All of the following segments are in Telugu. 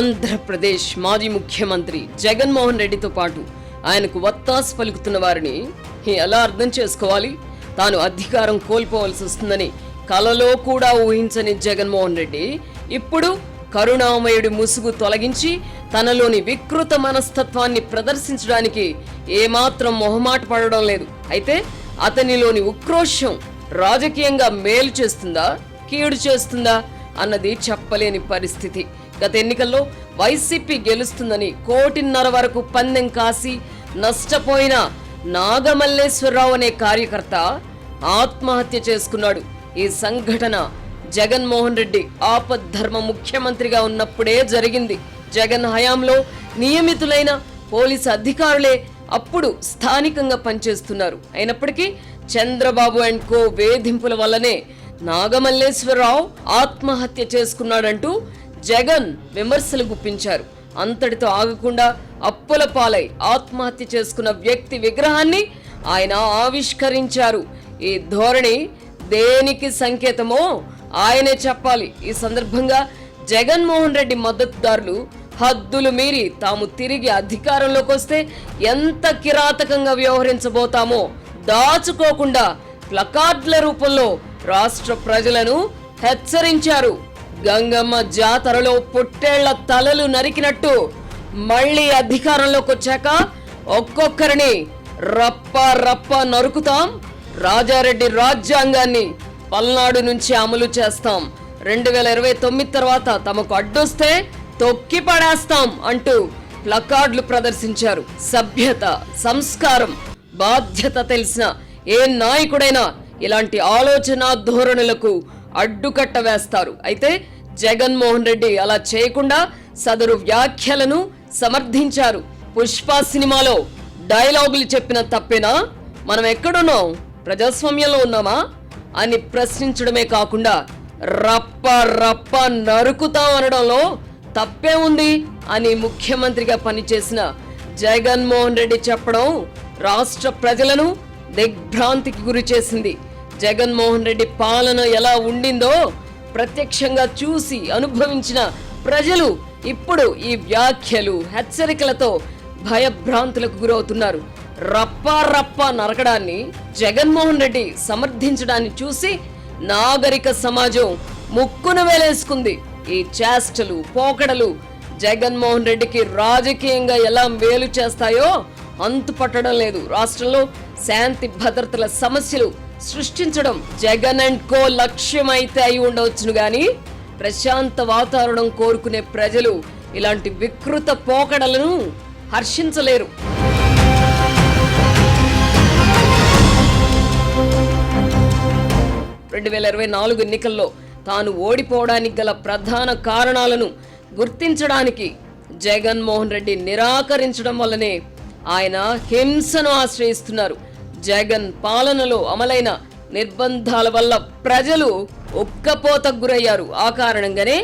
ఆంధ్రప్రదేశ్ మాజీ ముఖ్యమంత్రి జగన్మోహన్ రెడ్డితో పాటు ఆయనకు వత్తాసు పలుకుతున్న వారిని ఎలా అర్థం చేసుకోవాలి? తాను అధికారం కోల్పోవలసి వస్తుందని కలలో కూడా ఊహించని జగన్మోహన్ రెడ్డి ఇప్పుడు కరుణామయుడి ముసుగు తొలగించి తనలోని వికృత మనస్తత్వాన్ని ప్రదర్శించడానికి ఏమాత్రం మొహమాట పడడం లేదు. అయితే అతనిలోని ఉక్రోషం రాజకీయంగా మేలు చేస్తుందా, కీడు చేస్తుందా అన్నది చెప్పలేని పరిస్థితి. గత ఎన్నికల్లో వైసీపీ గెలుస్తుందని 1.5 కోటి వరకు పందెం కాసి నష్టపోయిన నాగమల్లేశ్వరరావు అనే కార్యకర్త ఆత్మహత్య చేసుకున్నాడు. ఈ సంఘటన జగన్మోహన్ రెడ్డి ఆపద్ధర్మ ముఖ్యమంత్రిగా ఉన్నప్పుడే జరిగింది. జగన్ హయాంలో నియమితులైన పోలీసు అధికారులే అప్పుడు స్థానికంగా పనిచేస్తున్నారు. అయినప్పటికీ చంద్రబాబు అండ్ కో వేధింపుల వల్లనే నాగమల్లేశ్వరరావు ఆత్మహత్య చేసుకున్నాడంటూ జగన్ విమర్శలు గుప్పించారు. అంతటితో ఆగకుండా అప్పుల పాలై ఆత్మహత్య చేసుకున్న వ్యక్తి విగ్రహాన్ని ఆయన ఆవిష్కరించారు. ఈ ధోరణి దేనికి సంకేతమో ఆయనే చెప్పాలి. ఈ సందర్భంగా జగన్మోహన్ రెడ్డి మద్దతుదారులు హద్దులు మీరి తాము తిరిగి అధికారంలోకి వస్తే ఎంత కిరాతకంగా వ్యవహరించబోతామో దాచుకోకుండా ప్లకార్డుల రూపంలో రాష్ట్ర ప్రజలను హెచ్చరించారు. గంగమ్మ జాతరలో పొట్టేళ్ల తలలు నరికినట్టు మళ్ళీ అధికారంలోకి వచ్చాక ఒక్కొక్కరిని రప్ప రప్ప నరుకుతాం, రాజారెడ్డి రాజ్యాంగాన్ని పల్నాడు నుంచి అమలు చేస్తాం, 2029 తర్వాత తమకు అడ్డొస్తే తొక్కి పడేస్తాం అంటూ ప్లకార్డులు ప్రదర్శించారు. సభ్యత, సంస్కారం, బాధ్యత తెలిసిన ఏ నాయకుడైనా ఇలాంటి ఆలోచన ధోరణులకు అడ్డుకట్ట వేస్తారు. అయితే జగన్మోహన్ రెడ్డి అలా చేయకుండా సదరు వ్యాఖ్యలను సమర్థించారు. పుష్ప సినిమాలో డైలాగులు చెప్పిన తప్పేనా? మనం ఎక్కడున్నాం? ప్రజాస్వామ్యంలో ఉన్నామా అని ప్రశ్నించడమే కాకుండా రప్ప రప్ప నరుకుతాం అనడంలో తప్పే ఉంది అని ముఖ్యమంత్రిగా పనిచేసిన జగన్మోహన్ రెడ్డి చెప్పడం రాష్ట్ర ప్రజలను దిగ్భ్రాంతికి గురి చేసింది. జగన్మోహన్ రెడ్డి పాలన ఎలా ఉండిందో ప్రత్యక్షంగా చూసి అనుభవించిన ప్రజలు ఇప్పుడు ఈ వ్యాఖ్యలు, హెచ్చరికలతో భయభ్రాంతులకు గురవుతున్నారు. రప్పా రప్పా నరకడాన్ని జగన్మోహన్ రెడ్డి సమర్థించడాన్ని చూసి నాగరిక సమాజం ముక్కున వేలేసుకుంది. ఈ చేష్టలు, పోకడలు జగన్మోహన్ రెడ్డికి రాజకీయంగా ఎలా మేలు చేస్తాయో అంతు పట్టడం లేదు. రాష్ట్రంలో శాంతి భద్రతల సమస్యలు సృష్టించడం జగన్ అండ్ కో లక్ష్యమైతే అయి ఉండవచ్చును గాని ప్రశాంత వాతావరణం కోరుకునే ప్రజలు ఇలాంటి వికృత పోకడలను హర్షించలేరు. ఎన్నికల్లో తాను ఓడిపోవడానికి గల ప్రధాన కారణాలను గుర్తించడానికి జగన్మోహన్ రెడ్డి నిరాకరించడం వల్లనే ఆయన హింసను ఆశ్రయిస్తున్నారు. జగన్ పాలనలో అమలైన నిర్బంధాల వల్ల ప్రజలు ఉక్కపోతకు గురయ్యారు. ఆ కారణంగానే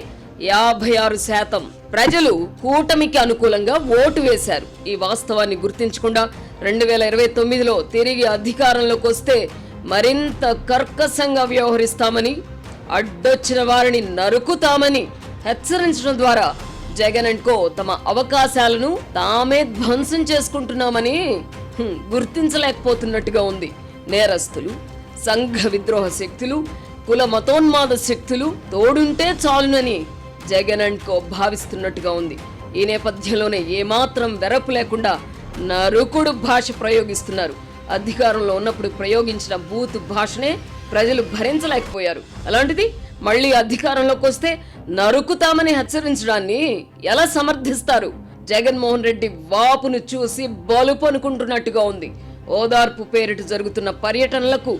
56% ప్రజలు కూటమికి అనుకూలంగా ఓటు వేశారు. ఈ వాస్తవాన్ని గుర్తించకుండా 2029లో తిరిగి అధికారంలోకి వస్తే మరింత కర్కశంగా వ్యవహరిస్తామని, అడ్డొచ్చిన వారిని నరుకుతామని హెచ్చరించడం ద్వారా జగన్ అండ్ కో తమ అవకాశాలను తామే ధ్వంసం చేసుకుంటున్నామని గుర్తించలేకపోతున్నట్టుగా ఉంది. నేరస్తులు, సంఘ విద్రోహ శక్తులు, కుల మతోన్మాద శక్తులు తోడుంటే చాలునని జగన్ అండ్ కో భావిస్తున్నట్టుగా ఉంది. ఈ నేపథ్యంలోనే ఏమాత్రం వెరపు లేకుండా నరుకుడు భాష ప్రయోగిస్తున్నారు. అధికారంలో ఉన్నప్పుడు ప్రయోగించిన బూత్ భాషనే ప్రజలు భరించలేకపోయారు. అలాంటిది మళ్ళీ అధికారంలోకి వస్తే నరుకుతామని హెచ్చరించడాన్ని ఎలా సమర్థిస్తారు? జగన్మోహన్ రెడ్డి వాపును చూసి బలుపు అనుకుంటున్నట్టుగా ఉంది. ఓదార్పు పేరిట జరుగుతున్న పర్యటనలకు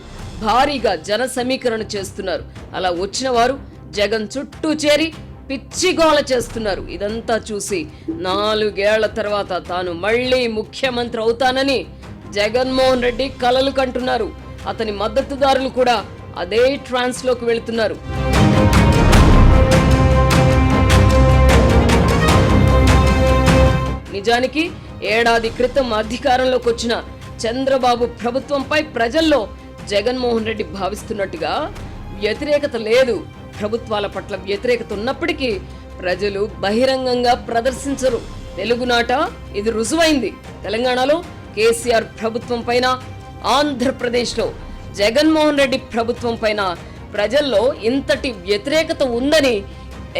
భారీగా జన సమీకరణ చేస్తున్నారు. అలా వచ్చిన వారు జగన్ చుట్టూ చేరి పిచ్చిగోల చేస్తున్నారు. ఇదంతా చూసి 4 ఏళ్ల తర్వాత తాను మళ్ళీ ముఖ్యమంత్రి అవుతానని జగన్మోహన్ రెడ్డి కలలు కంటున్నారు. అతని మద్దతుదారులు కూడా అదే ట్రాన్స్ లోకి వెళుతున్నారు. నిజానికి ఏడాది క్రితం అధికారంలోకి వచ్చిన చంద్రబాబు ప్రభుత్వంపై ప్రజల్లో జగన్మోహన్ రెడ్డి భావిస్తున్నట్టుగా వ్యతిరేకత లేదు. ప్రభుత్వాల పట్ల వ్యతిరేకత ఉన్నప్పటికీ ప్రజలు బహిరంగంగా ప్రదర్శించరు. తెలుగునాట ఇది రుజువైంది. తెలంగాణలో కేసీఆర్ ప్రభుత్వం పైన, ఆంధ్రప్రదేశ్లో జగన్మోహన్ రెడ్డి ప్రభుత్వం పైన ప్రజల్లో ఇంతటి వ్యతిరేకత ఉందని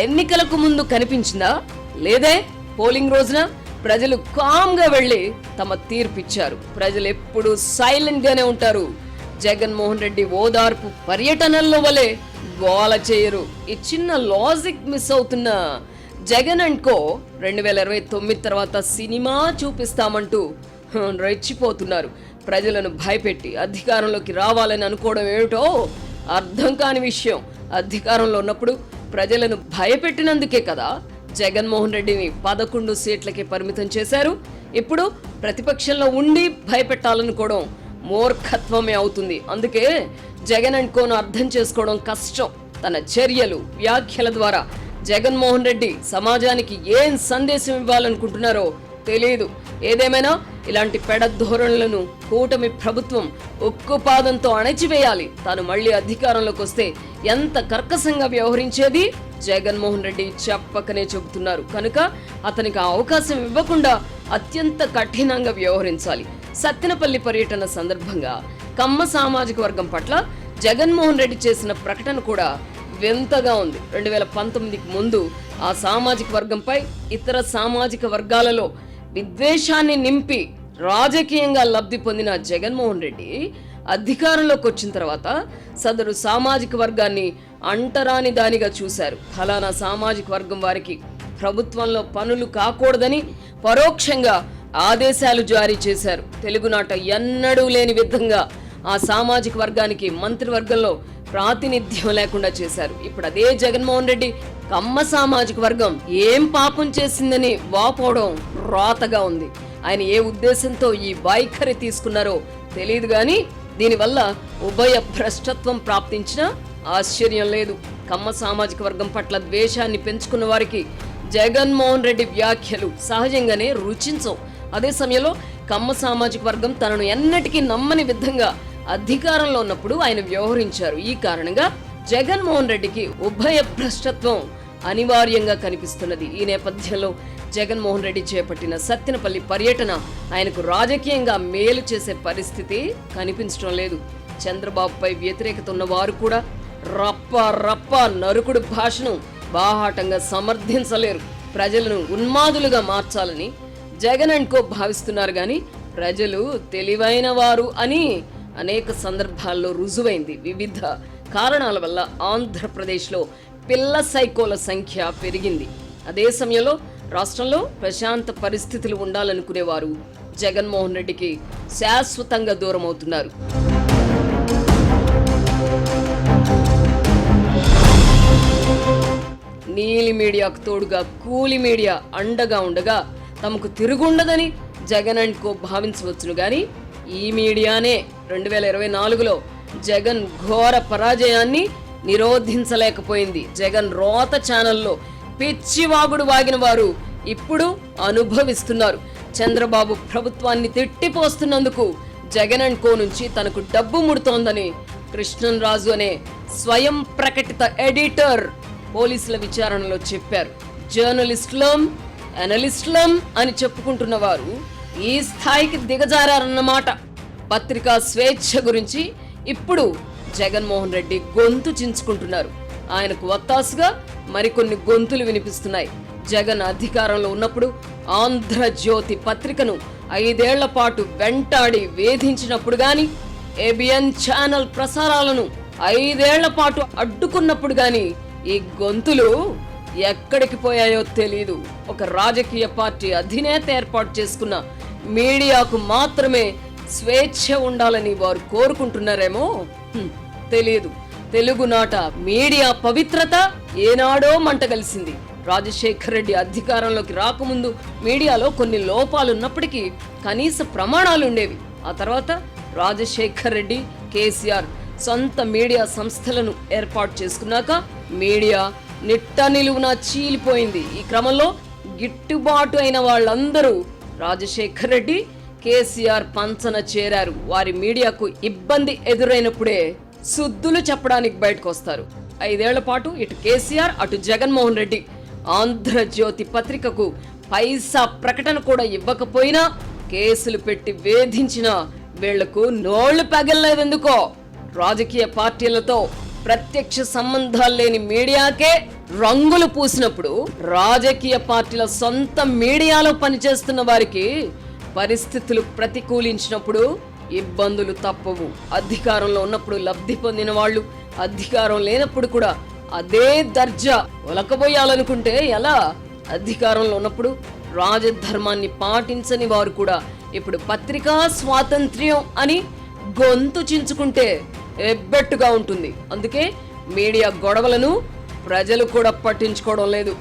ఎన్నికలకు ముందు కనిపించిందా? లేదే. పోలింగ్ రోజున ప్రజలు కామ్గా వెళ్లి తమ తీర్పిచ్చారు. ప్రజలు ఎప్పుడు సైలెంట్ గానే ఉంటారు. జగన్మోహన్ రెడ్డి ఓదార్పు పర్యటనల్లో వలె గోల చేయరు. ఈ చిన్న లాజిక్ మిస్ అవుతున్న జగన్ అండ్ కో 2029 తర్వాత సినిమా చూపిస్తామంటూ రెచ్చిపోతున్నారు. ప్రజలను భయపెట్టి అధికారంలోకి రావాలని అనుకోవడం ఏమిటో అర్థం కాని విషయం. అధికారంలో ఉన్నప్పుడు ప్రజలను భయపెట్టినందుకే కదా జగన్మోహన్ రెడ్డిని 11 సీట్లకే పరిమితం చేశారు. ఇప్పుడు ప్రతిపక్షంలో ఉండి భయపెట్టాలనుకోవడం మూర్ఖత్వమే అవుతుంది. అందుకే జగన్ అండ్ కోను అర్థం చేసుకోవడం కష్టం. తన చర్యలు, వ్యాఖ్యల ద్వారా జగన్మోహన్ రెడ్డి సమాజానికి ఏం సందేశం ఇవ్వాలనుకుంటున్నారో తెలియదు. ఏదేమైనా ఇలాంటి పెడ ధోరణులను కూటమి ప్రభుత్వం ఉక్కుపాదంతో అణచివేయాలి. తాను మళ్లీ అధికారంలోకి వస్తే ఎంత కర్కశంగా వ్యవహరించేది జగన్మోహన్ రెడ్డి చెప్పకనే చెబుతున్నారు. కనుక అతనికి ఆ అవకాశం ఇవ్వకుండా అత్యంత కఠినంగా వ్యవహరించాలి. సత్తెనపల్లి పర్యటన సందర్భంగా కమ్మ సామాజిక వర్గం పట్ల జగన్మోహన్ రెడ్డి చేసిన ప్రకటన కూడా వింతగా ఉంది. 2019కి ముందు ఆ సామాజిక వర్గంపై ఇతర సామాజిక వర్గాలలో విద్వేషాన్ని నింపి రాజకీయంగా లబ్ధి పొందిన జగన్మోహన్ రెడ్డి అధికారంలోకి వచ్చిన తర్వాత సదరు సామాజిక వర్గాన్ని అంటరాని దానిగా చూశారు. ఫలానా సామాజిక వర్గం వారికి ప్రభుత్వంలో పనులు కాకూడదని పరోక్షంగా ఆదేశాలు జారీ చేశారు. తెలుగునాట ఎన్నడూ లేని విధంగా ఆ సామాజిక వర్గానికి మంత్రివర్గంలో ప్రాతినిధ్యం లేకుండా చేశారు. ఇప్పుడు అదే జగన్మోహన్ రెడ్డి కమ్మ సామాజిక వర్గం ఏం పాపం చేసిందని వాపోవడం రాతగా ఉంది. ఆయన ఏ ఉద్దేశంతో ఈ వైఖరి తీసుకున్నారో తెలియదు గాని దీనివల్ల ఉభయ భ్రష్టత్వం ప్రాప్తించినా ఆశ్చర్యం లేదు. కమ్మ సామాజిక వర్గం పట్ల ద్వేషాన్ని పెంచుకున్న వారికి జగన్మోహన్ రెడ్డి వ్యాఖ్యలు సహజంగానే రుచించవు. అదే సమయంలో కమ్మ సామాజిక వర్గం తనను ఎన్నటికీ నమ్మని విధంగా అధికారంలో ఉన్నప్పుడు ఆయన వ్యవహరించారు. ఈ కారణంగా జగన్మోహన్ రెడ్డికి ఉభయ భ్రష్టత్వం అనివార్యంగా కనిపిస్తున్నది. ఈ నేపథ్యంలో జగన్మోహన్ రెడ్డి చేపట్టిన సత్తెనపల్లి పర్యటన ఆయనకు రాజకీయంగా మేలు చేసే పరిస్థితి కనిపించడం లేదు. చంద్రబాబుపై వ్యతిరేకత ఉన్న వారు కూడా రప్ప రప్ప నరుకుడు భాషను బాహాటంగా సమర్థించలేరు. ప్రజలను ఉన్మాదులుగా మార్చాలని జగన్ అండ్ కో భావిస్తున్నారు గాని ప్రజలు తెలివైన వారు అని అనేక సందర్భాల్లో రుజువైంది. వివిధ కారణాల వల్ల ఆంధ్రప్రదేశ్లో పిల్ల సైకోల సంఖ్య పెరిగింది. అదే సమయంలో రాష్ట్రంలో ప్రశాంత పరిస్థితులు ఉండాలనుకునేవారు జగన్మోహన్ రెడ్డికి శాశ్వతంగా దూరం అవుతున్నారు. నీలి మీడియాకు తోడుగా కూలి మీడియా అండగా ఉండగా తమకు తిరుగుండదని జగన్ అండ్ కో భావించవచ్చును గాని ఈ మీడియానే 2024లో జగన్ ఘోర పరాజయాన్ని నిరోధించలేకపోయింది. జగన్ రోత ఛానల్లో పిచ్చివాగుడు వాగిన వారు ఇప్పుడు అనుభవిస్తున్నారు. చంద్రబాబు ప్రభుత్వాన్ని తిట్టిపోస్తున్నందుకు జగన్ అండ్ కో నుంచి తనకు డబ్బు ముడుతోందని కృష్ణరాజు అనే స్వయం ప్రకటిత ఎడిటర్ పోలీసుల విచారణలో చెప్పారు. జర్నలిస్టులం, అనలిస్టులం అని చెప్పుకుంటున్న వారు ఈ స్థాయికి దిగజారన్నమాట. పత్రికా స్వేచ్ఛ గురించి ఇప్పుడు జగన్మోహన్ రెడ్డి గొంతు చించుకుంటున్నారు. ఆయనకు వత్తాసుగా మరికొన్ని గొంతులు వినిపిస్తున్నాయి. జగన్ అధికారంలో ఉన్నప్పుడు ఆంధ్రజ్యోతి పత్రికను 5 ఏళ్ల పాటు వెంటాడి వేధించినప్పుడు గాని, ఏబిఎన్ ఛానల్ ప్రసారాలను 5 ఏళ్ల పాటు అడ్డుకున్నప్పుడు గాని ఈ గొంతులు ఎక్కడికి పోయాయో తెలీదు. ఒక రాజకీయ పార్టీ అధినేత ఏర్పాటు చేసుకున్న మీడియాకు మాత్రమే స్వేచ్ఛ ఉండాలని వారు కోరుకుంటున్నారేమో తెలియదు. తెలుగునాట మీడియా పవిత్రత ఏనాడో మంటగలిసింది. రాజశేఖర్ రెడ్డి అధికారంలోకి రాకముందు మీడియాలో కొన్ని లోపాలున్నప్పటికీ కనీస ప్రమాణాలుండేవి. ఆ తర్వాత రాజశేఖర్ రెడ్డి, కేసీఆర్ సొంత మీడియా సంస్థలను ఏర్పాటు చేసుకున్నాక మీడియా నిట్ట నిలువునా చీలిపోయింది. ఈ క్రమంలో గిట్టుబాటు అయిన వాళ్ళందరూ రాజశేఖర్ రెడ్డి, కేసీఆర్ పంచన చేరారు. వారి మీడియాకు ఇబ్బంది ఎదురైనప్పుడే సుద్దులు చెప్పడానికి బయటకు వస్తారు. 5 ఏళ్ల పాటు ఇటు కేసీఆర్, అటు జగన్మోహన్ రెడ్డి ఆంధ్రజ్యోతి పత్రికకు పైసా ప్రకటన కూడా ఇవ్వకపోయినా కేసులు పెట్టి వేధించినా వీళ్లకు నోళ్లు పగలలేదెందుకో. రాజకీయ పార్టీలతో ప్రత్యక్ష సంబంధాలు లేని మీడియాకే రంగులు పూసినప్పుడు రాజకీయ పార్టీల సొంత మీడియాలో పనిచేస్తున్న వారికి పరిస్థితులు ప్రతికూలించినప్పుడు ఇబ్బందులు తప్పవు. అధికారంలో ఉన్నప్పుడు లబ్ధి పొందిన వాళ్ళు అధికారం లేనప్పుడు కూడా అదే దర్జా ఒలకబోయాలనుకుంటే ఎలా? అధికారంలో ఉన్నప్పుడు రాజధర్మాన్ని పాటించని వారు కూడా ఇప్పుడు పత్రికా స్వాతంత్ర్యం అని గొంతు చించుకుంటే ఎబ్బెట్టుగా ఉంటుంది. అందుకే మీడియా గొడవలను ప్రజలు కూడా పట్టించుకోవడం లేదు.